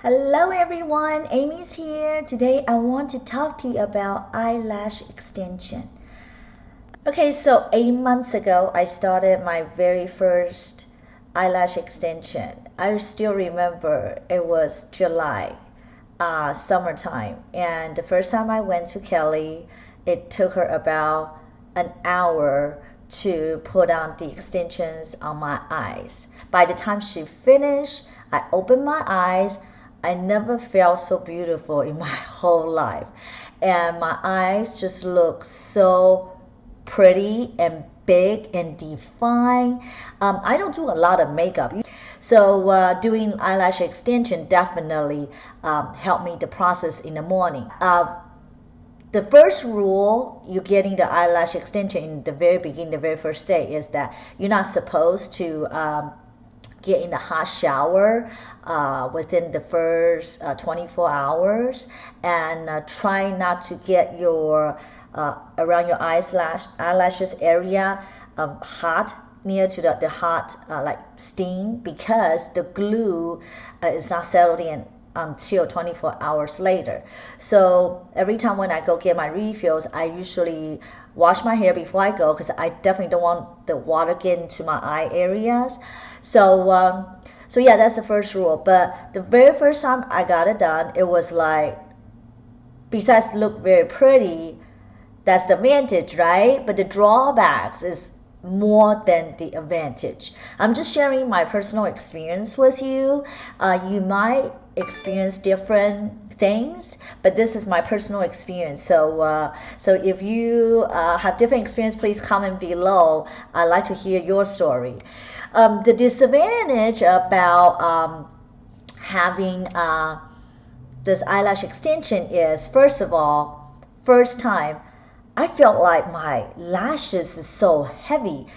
Hello everyone, Amy's here. Today I want to talk to you about eyelash extension. Okay, so 8 months ago I started my very first eyelash extension. I still remember it was July, summertime, and the first time I went to Kelly, it took her about an hour to put on the extensions on my eyes. By the time she finished, I opened my eyes. I never felt so beautiful in my whole life. And my eyes just look so pretty and big and defined. I don't do a lot of makeup. So doing eyelash extension definitely helped me the process in the morning. The first rule you're getting the eyelash extension in the very beginning, the very first day, is that you're not supposed to get in the hot shower within the first 24 hours, and try not to get your around your eyelashes area hot, near to the hot like steam, because the glue is not settled in until 24 hours later. So every time when I go get my refills, I usually wash my hair before I go, because I definitely don't want the water getting to my eye areas. So yeah, that's the first rule. But the very first time I got it done, it was like, besides look very pretty, that's the advantage, right? But the drawbacks is more than the advantage. I'm just sharing my personal experience with you. You might experience different things, but this is my personal experience. So if you have different experience, please comment below. I'd like to hear your story. The disadvantage about having this eyelash extension is, first of all, first time, I felt like my lashes is so heavy.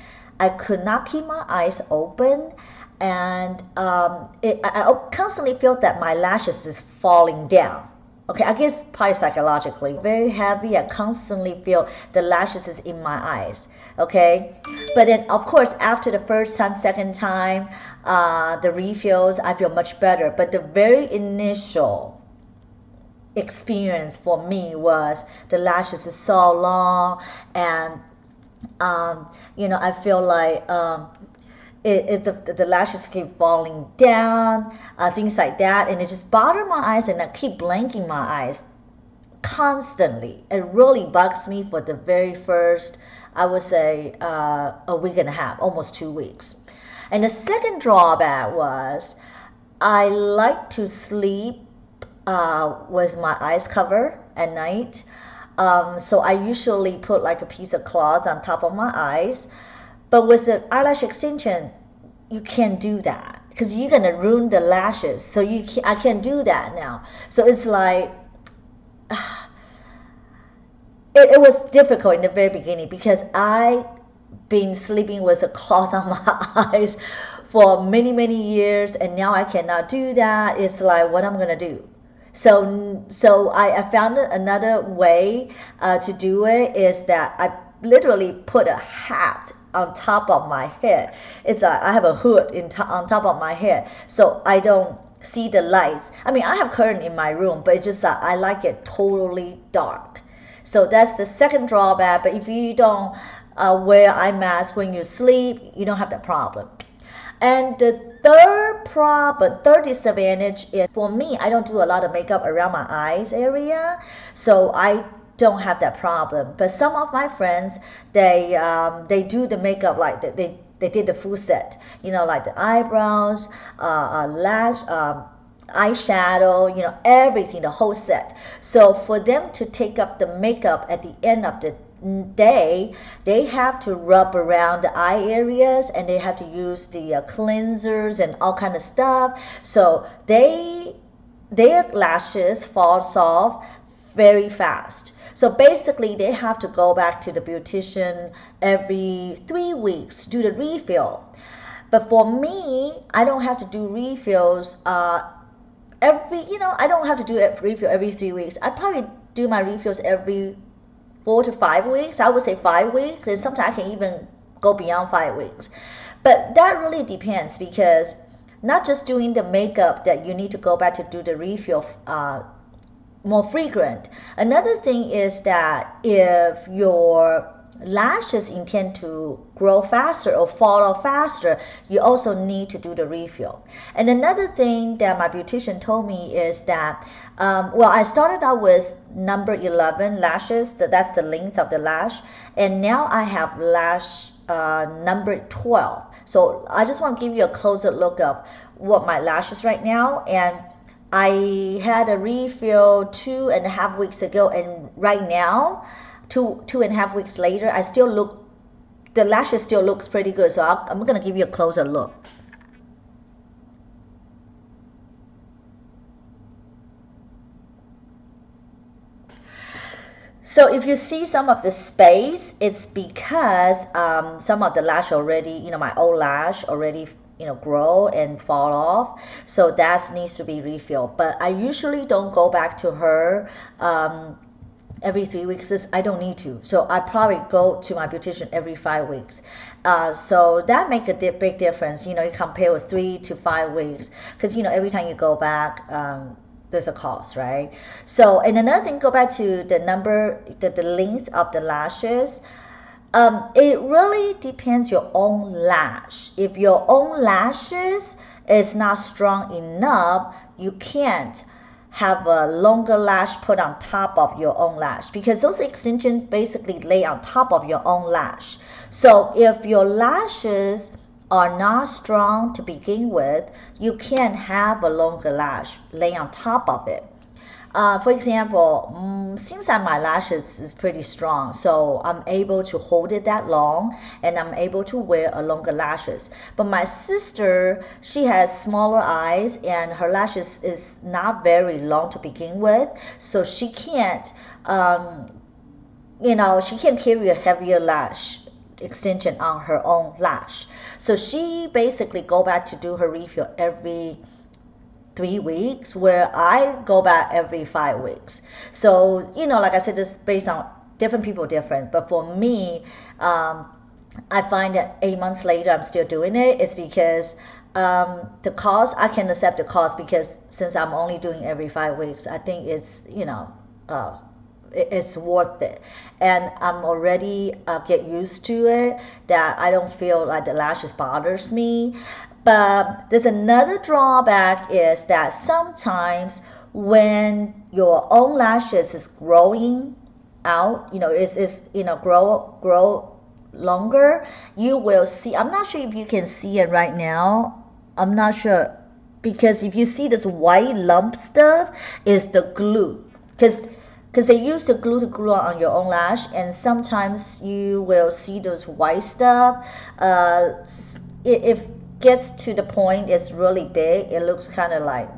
I could not keep my eyes open, and I constantly felt that my lashes is falling down. Okay, I guess probably psychologically. Very heavy. I constantly feel the lashes is in my eyes. Okay, but then of course after the first time, second time, the refills, I feel much better. But the very initial experience for me was the lashes are so long, and I feel like the lashes keep falling down, things like that, and it just bothered my eyes, and I keep blinking my eyes constantly. It really bugs me for the very first, I would say, a week and a half, almost 2 weeks. And the second drawback was I like to sleep with my eyes covered at night. So I usually put like a piece of cloth on top of my eyes. But with the eyelash extension, you can't do that, because you're gonna ruin the lashes. So I can't do that now. So it's like it was difficult in the very beginning, because I been sleeping with a cloth on my eyes for many years, and now I cannot do that. It's like, what I'm gonna do? So I found another way to do it, is that I literally put a hat on top of my head. It's like I have a hood on top of my head, so I don't see the lights. I mean, I have curtain in my room, but it's just that I like it totally dark. So that's the second drawback. But if you don't wear eye mask when you sleep, you don't have that problem. And the third disadvantage is, for me, I don't do a lot of makeup around my eyes area, so I don't have that problem. But some of my friends, they do the makeup, like they did the full set, like the eyebrows, lash, eyeshadow, everything, the whole set. So for them to take up the makeup at the end of the day, they have to rub around the eye areas, and they have to use the cleansers and all kind of stuff. So their lashes falls off very fast. So basically they have to go back to the beautician every 3 weeks, do the refill. But for me, I don't have to do refills I don't have to do a refill every 3 weeks. I probably do my refills every 4 to 5 weeks. I would say 5 weeks, and sometimes I can even go beyond 5 weeks. But that really depends, because not just doing the makeup that you need to go back to do the refill more frequent. Another thing is that if your lashes intend to grow faster or fall off faster, you also need to do the refill. And another thing that my beautician told me is that, well, I started out with number 11 lashes, that's the length of the lash, and now I have lash number 12. So I just want to give you a closer look of what my lashes right now. And I had a refill 2.5 weeks ago, and right now, 2.5 weeks later, the lashes still looks pretty good. So I'm gonna give you a closer look. So if you see some of the space, it's because some of the lash already, my old lash already, grow and fall off. So that needs to be refilled. But I usually don't go back to her every 3 weeks. I don't need to. So I probably go to my beautician every 5 weeks. So that makes a big difference. You compare with 3 to 5 weeks, because every time you go back, there's a cost, right? So, and another thing, go back to the length of the lashes. It really depends your own lash. If your own lashes is not strong enough, you can't have a longer lash put on top of your own lash, because those extensions basically lay on top of your own lash. So if your lashes are not strong to begin with, you can't have a longer lash lay on top of it. For example, seems like my lashes is pretty strong, so I'm able to hold it that long, and I'm able to wear a longer lashes. But my sister, she has smaller eyes, and her lashes is not very long to begin with, so she can't, she can't carry a heavier lash extension on her own lash. So she basically go back to do her refill every 3 weeks, where I go back every 5 weeks. So, like I said, this based on different people different. But for me, I find that 8 months later, I'm still doing it. It's because the cost, I can accept the cost, because since I'm only doing every 5 weeks, I think it's, it's worth it. And I'm already get used to it, that I don't feel like the lashes bothers me. But there's another drawback, is that sometimes when your own lashes is growing out, grow longer, you will see, I'm not sure if you can see it right now. I'm not sure, because if you see this white lump stuff, is the glue. Because they use the glue on your own lash, and sometimes you will see those white stuff. If gets to the point it's really big, it looks kind of like,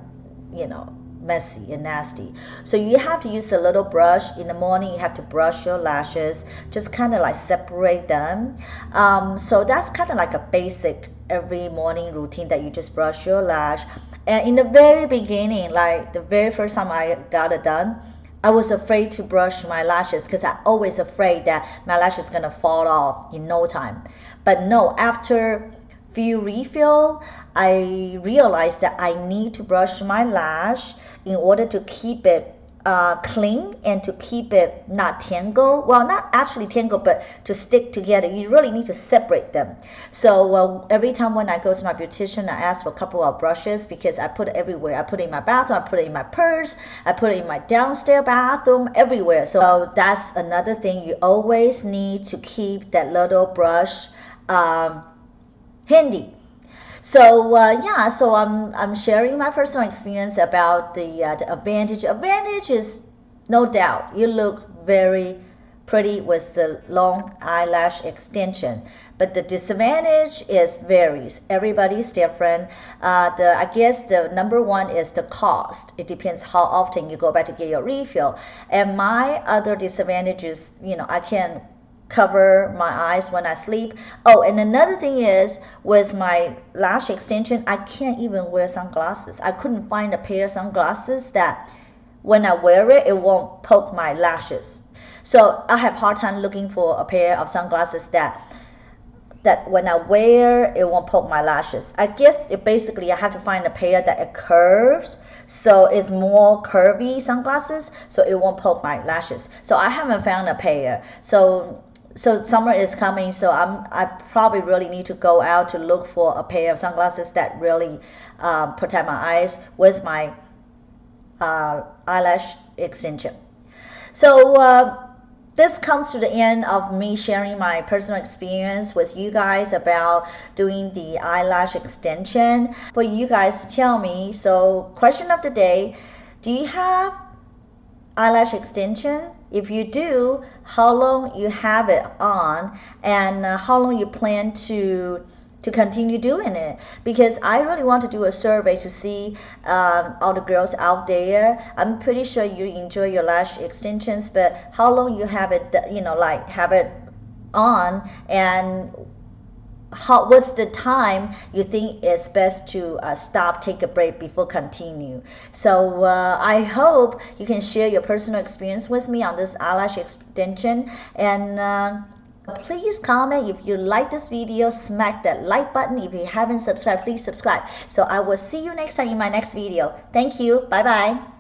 messy and nasty. So you have to use a little brush. In the morning, you have to brush your lashes, just kind of like separate them. So that's kind of like a basic every morning routine, that you just brush your lash. And in the very beginning, like the very first time I got it done, I was afraid to brush my lashes, because I'm always afraid that my lash is gonna fall off in no time. But no, after few refill, I realized that I need to brush my lash in order to keep it clean, and to keep it not tangled. Well, not actually tangled, but to stick together. You really need to separate them. So every time when I go to my beautician, I ask for a couple of brushes, because I put it everywhere. I put it in my bathroom, I put it in my purse, I put it in my downstairs bathroom, everywhere. So that's another thing. You always need to keep that little brush handy. So yeah, so I'm sharing my personal experience about the advantage. Advantage is, no doubt, you look very pretty with the long eyelash extension. But the disadvantage is varies. Everybody's different. I guess the number one is the cost. It depends how often you go back to get your refill. And my other disadvantage is, I can cover my eyes when I sleep. Oh, and another thing is, with my lash extension, I can't even wear sunglasses. I couldn't find a pair of sunglasses that when I wear it, it won't poke my lashes. So I have a hard time looking for a pair of sunglasses that that when I wear, it won't poke my lashes. I guess basically I have to find a pair that it curves, so it's more curvy sunglasses, so it won't poke my lashes. So I haven't found a pair. So summer is coming, so I probably really need to go out to look for a pair of sunglasses that really protect my eyes with my eyelash extension. So this comes to the end of me sharing my personal experience with you guys about doing the eyelash extension. For you guys to tell me, so question of the day, do you have eyelash extension? If you do, how long you have it on, and how long you plan to continue doing it? Because I really want to do a survey to see all the girls out there. I'm pretty sure you enjoy your lash extensions, but how long you have it, like have it on, and what's the time you think it's best to stop, take a break before continue? So I hope you can share your personal experience with me on this eyelash extension, and please comment if you like this video, smack that like button. If you haven't subscribed, please subscribe. So I will see you next time in my next video. Thank you. Bye bye.